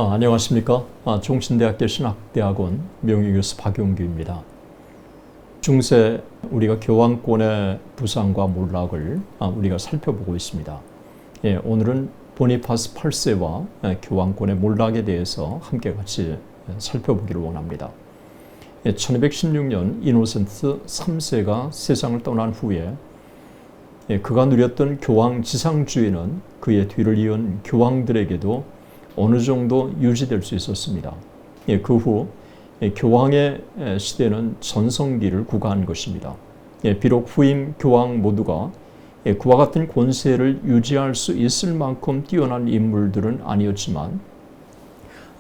안녕하십니까. 종신대학교 신학대학원 명예교수 박용규입니다. 중세 우리가 교황권의 부상과 몰락을 우리가 살펴보고 있습니다. 오늘은 보니파스 8세와 교황권의 몰락에 대해서 함께 같이 살펴보기를 원합니다. 1216년 이노센트 3세가 세상을 떠난 후에 그가 누렸던 교황 지상주의는 그의 뒤를 이은 교황들에게도 어느 정도 유지될 수 있었습니다. 그 후 교황의 시대는 전성기를 구가한 것입니다. 비록 후임 교황 모두가 그와 같은 권세를 유지할 수 있을 만큼 뛰어난 인물들은 아니었지만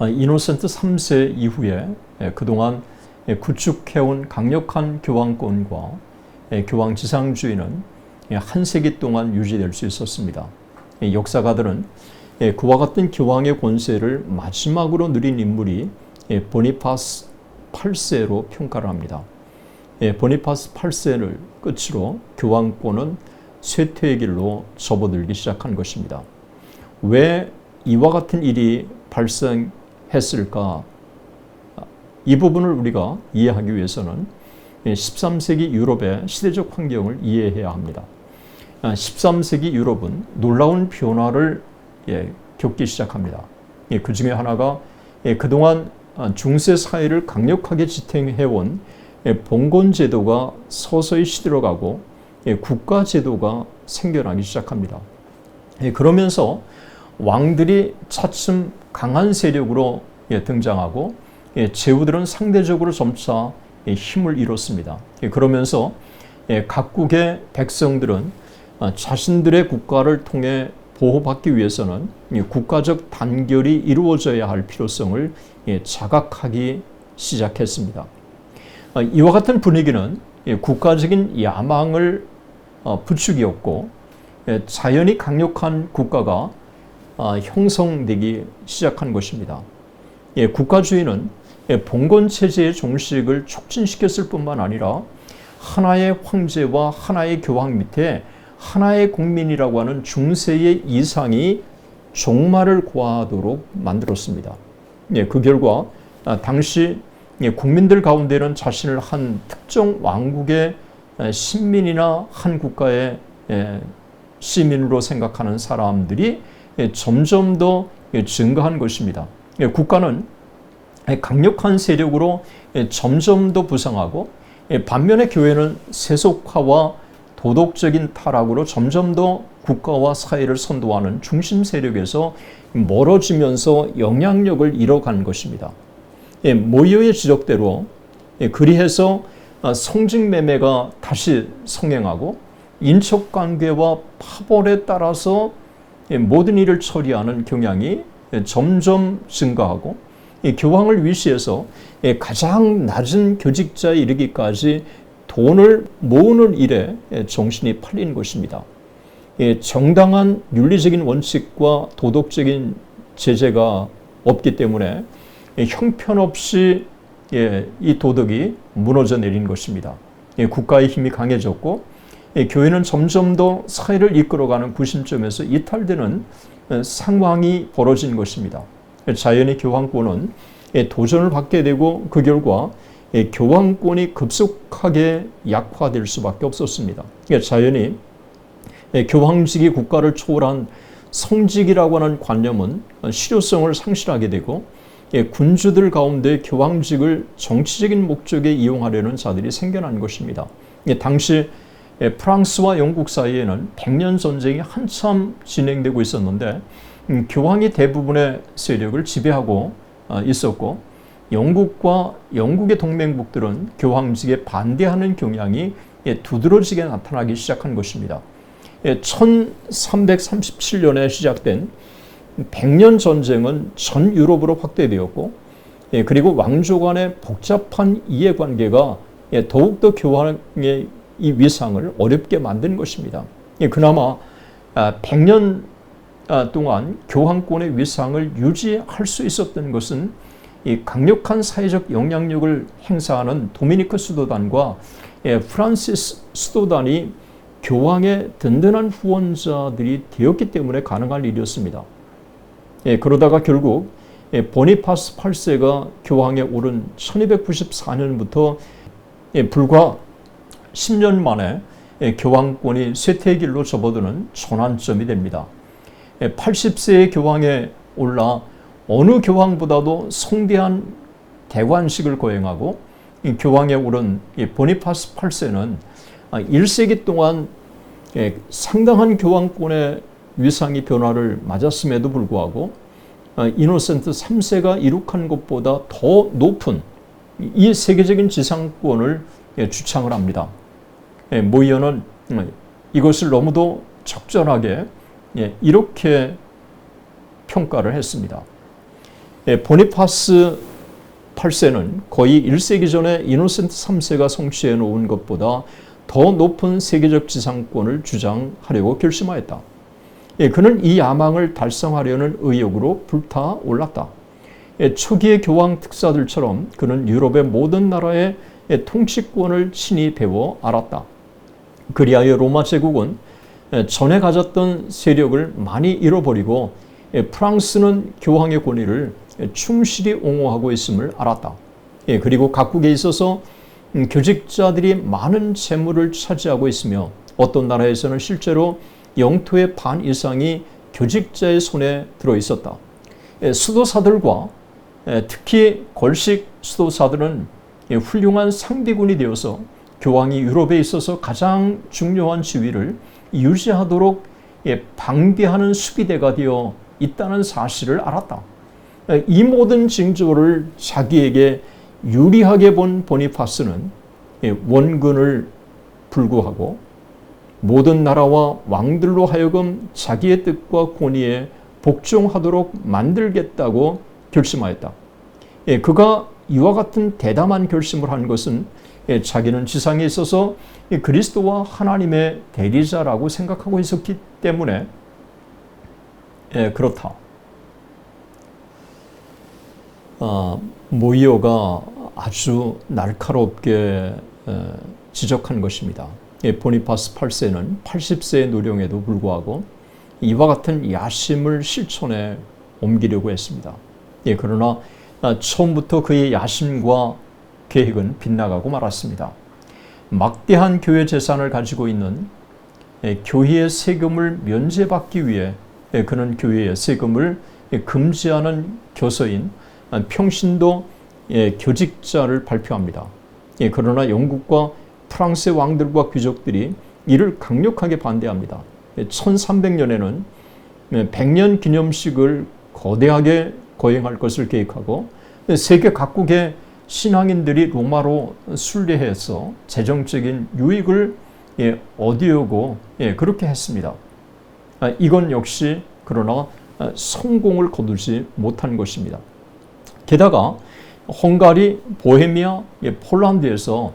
이노센트 3세 이후에 그동안 구축해온 강력한 교황권과 교황 지상주의는 한 세기 동안 유지될 수 있었습니다. 역사가들은 그와 같은 교황의 권세를 마지막으로 누린 인물이 보니파스 8세로 평가를 합니다. 보니파스 8세를 끝으로 교황권은 쇠퇴의 길로 접어들기 시작한 것입니다. 왜 이와 같은 일이 발생했을까? 이 부분을 우리가 이해하기 위해서는 13세기 유럽의 시대적 환경을 이해해야 합니다. 13세기 유럽은 놀라운 변화를 겪기 시작합니다. 그 중에 하나가 그동안 중세 사회를 강력하게 지탱해온 봉건제도가 서서히 시들어가고 국가제도가 생겨나기 시작합니다. 그러면서 왕들이 차츰 강한 세력으로 등장하고 제후들은 상대적으로 점차 힘을 잃었습니다. 그러면서 각국의 백성들은 자신들의 국가를 통해 보호받기 위해서는 국가적 단결이 이루어져야 할 필요성을 자각하기 시작했습니다. 이와 같은 분위기는 국가적인 야망을 부추겼고 자연히 강력한 국가가 형성되기 시작한 것입니다. 국가주의는 봉건체제의 종식을 촉진시켰을 뿐만 아니라 하나의 황제와 하나의 교황 밑에 하나의 국민이라고 하는 중세의 이상이 종말을 고하도록 만들었습니다. 그 결과 당시 국민들 가운데는 자신을 한 특정 왕국의 신민이나 한 국가의 시민으로 생각하는 사람들이 점점 더 증가한 것입니다. 국가는 강력한 세력으로 점점 더 부상하고 반면에 교회는 세속화와 도덕적인 타락으로 점점 더 국가와 사회를 선도하는 중심 세력에서 멀어지면서 영향력을 잃어간 것입니다. 모이어의 지적대로 그리해서 성직매매가 다시 성행하고 인척관계와 파벌에 따라서 모든 일을 처리하는 경향이 점점 증가하고 교황을 위시해서 가장 낮은 교직자에 이르기까지 돈을 모으는 일에 정신이 팔린 것입니다. 정당한 윤리적인 원칙과 도덕적인 제재가 없기 때문에 형편없이 이 도덕이 무너져 내린 것입니다. 국가의 힘이 강해졌고 교회는 점점 더 사회를 이끌어가는 구심점에서 이탈되는 상황이 벌어진 것입니다. 자연히 교황권은 도전을 받게 되고 그 결과 교황권이 급속하게 약화될 수밖에 없었습니다. 자연히 교황직이 국가를 초월한 성직이라고 하는 관념은 실효성을 상실하게 되고 군주들 가운데 교황직을 정치적인 목적에 이용하려는 자들이 생겨난 것입니다. 당시 프랑스와 영국 사이에는 100년 전쟁이 한참 진행되고 있었는데 교황이 대부분의 세력을 지배하고 있었고 영국과 영국의 동맹국들은 교황직에 반대하는 경향이 두드러지게 나타나기 시작한 것입니다. 1337년에 시작된 100년 전쟁은 전 유럽으로 확대되었고 그리고 왕조 간의 복잡한 이해관계가 더욱더 교황의 이 위상을 어렵게 만든 것입니다. 그나마 100년 동안 교황권의 위상을 유지할 수 있었던 것은 이 강력한 사회적 영향력을 행사하는 도미니크 수도단과 프란시스 수도단이 교황의 든든한 후원자들이 되었기 때문에 가능한 일이었습니다. 그러다가 결국 보니파스 8세가 교황에 오른 1294년부터 불과 10년 만에 교황권이 쇠퇴의 길로 접어드는 전환점이 됩니다. 80세의 교황에 올라 어느 교황보다도 성대한 대관식을 거행하고 교황에 오른 보니파스 8세는 1세기 동안 상당한 교황권의 위상이 변화를 맞았음에도 불구하고 이노센트 3세가 이룩한 것보다 더 높은 이 세계적인 지상권을 주창을 합니다. 모이어는 이것을 너무도 적절하게 이렇게 평가를 했습니다. 보니파스 8세는 거의 1세기 전에 이노센트 3세가 성취해 놓은 것보다 더 높은 세계적 지상권을 주장하려고 결심하였다. 그는 이 야망을 달성하려는 의욕으로 불타올랐다. 초기의 교황 특사들처럼 그는 유럽의 모든 나라의 통치권을 친히 배워 알았다. 그리하여 로마 제국은 전에 가졌던 세력을 많이 잃어버리고 프랑스는 교황의 권위를 충실히 옹호하고 있음을 알았다. 그리고 각국에 있어서 교직자들이 많은 재물을 차지하고 있으며 어떤 나라에서는 실제로 영토의 반 이상이 교직자의 손에 들어 있었다. 수도사들과 특히 걸식 수도사들은 훌륭한 상비군이 되어서 교황이 유럽에 있어서 가장 중요한 지위를 유지하도록 방비하는 수비대가 되어 있다는 사실을 알았다. 이 모든 징조를 자기에게 유리하게 본 보니파스는 원근을 불구하고 모든 나라와 왕들로 하여금 자기의 뜻과 권위에 복종하도록 만들겠다고 결심하였다. 그가 이와 같은 대담한 결심을 한 것은 자기는 지상에 있어서 그리스도와 하나님의 대리자라고 생각하고 있었기 때문에 그렇다. 모이어가 아주 날카롭게 지적한 것입니다. 보니파스 8세는 80세의 노령에도 불구하고 이와 같은 야심을 실천에 옮기려고 했습니다. 그러나 처음부터 그의 야심과 계획은 빗나가고 말았습니다. 막대한 교회 재산을 가지고 있는 교회의 세금을 면제받기 위해 그는 교회의 세금을 금지하는 교서인 평신도 교직자를 발표합니다. 그러나 영국과 프랑스의 왕들과 귀족들이 이를 강력하게 반대합니다. 1300년에는 100년 기념식을 거대하게 거행할 것을 계획하고 세계 각국의 신앙인들이 로마로 순례해서 재정적인 유익을 얻으려고 그렇게 했습니다. 이건 역시 그러나 성공을 거두지 못한 것입니다. 게다가 헝가리, 보헤미아, 폴란드에서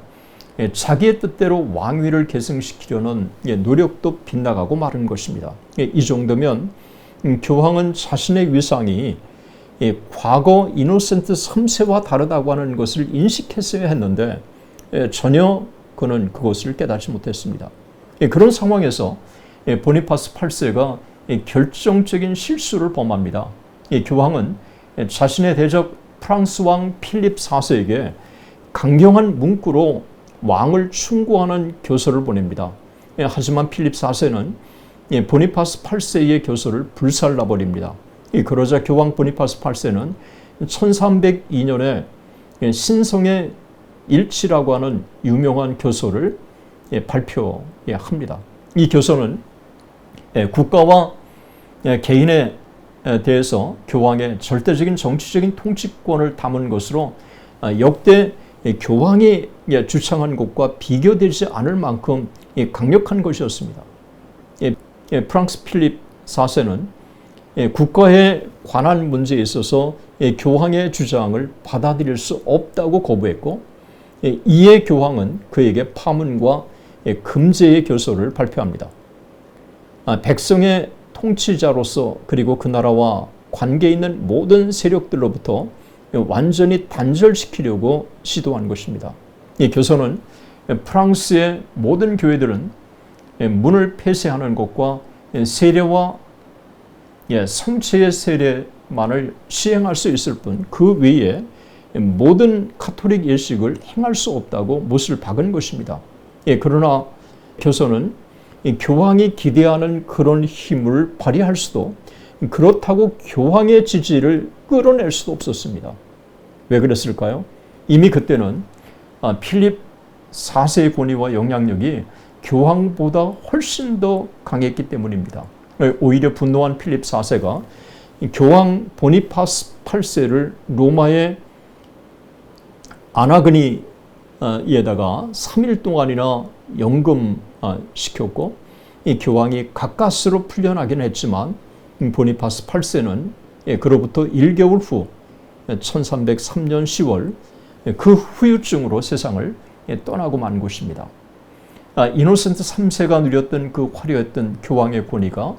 자기의 뜻대로 왕위를 계승시키려는 노력도 빗나가고 마른 것입니다. 이 정도면 교황은 자신의 위상이 과거 이노센트 3세와 다르다고 하는 것을 인식했어야 했는데 전혀 그는 그것을 깨닫지 못했습니다. 그런 상황에서 보니파스 8세가 결정적인 실수를 범합니다. 교황은 자신의 대적 프랑스 왕 필립 4세에게 강경한 문구로 왕을 충고하는 교서를 보냅니다. 하지만 필립 4세는 보니파스 8세의 교서를 불살라버립니다. 그러자 교황 보니파스 8세는 1302년에 신성의 일치라고 하는 유명한 교서를 발표합니다. 이 교서는 국가와 개인에 대해서 교황의 절대적인 정치적인 통치권을 담은 것으로 역대 교황이 주창한 것과 비교되지 않을 만큼 강력한 것이었습니다. 프랑스 필립 4세는 국가에 관한 문제에 있어서 교황의 주장을 받아들일 수 없다고 거부했고 이에 교황은 그에게 파문과 금제의 교서를 발표합니다. 백성의 통치자로서 그리고 그 나라와 관계 있는 모든 세력들로부터 완전히 단절시키려고 시도한 것입니다. 이 교서는 프랑스의 모든 교회들은 문을 폐쇄하는 것과 세례와 성체의 세례 예식만을 시행할 수 있을 뿐 그 외에 모든 카톨릭 예식을 행할 수 없다고 못을 박은 것입니다. 그러나 교서는 교황이 기대하는 그런 힘을 발휘할 수도 그렇다고 교황의 지지를 끌어낼 수도 없었습니다. 왜 그랬을까요? 이미 그때는 필립 4세의 권위와 영향력이 교황보다 훨씬 더 강했기 때문입니다. 오히려 분노한 필립 4세가 교황 보니파스 8세를 로마의 아나그니에다가 3일 동안이나 연금시켰고 이 교황이 가까스로 풀려나긴 했지만 보니파스 8세는 그로부터 1개월 후 1303년 10월 그 후유증으로 세상을 떠나고 만 것입니다. 이노센트 3세가 누렸던 그 화려했던 교황의 권위가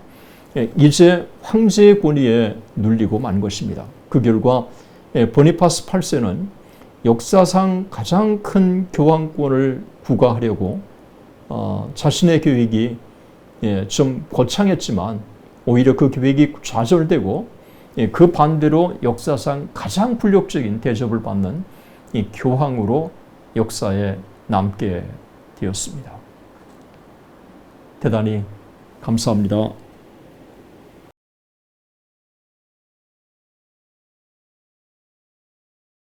이제 황제의 권위에 눌리고 만 것입니다. 그 결과 보니파스 8세는 역사상 가장 큰 교황권을 부과하려고 자신의 계획이 좀 거창했지만 오히려 그 계획이 좌절되고 그 반대로 역사상 가장 굴욕적인 대접을 받는 이 교황으로 역사에 남게 되었습니다. 대단히 감사합니다.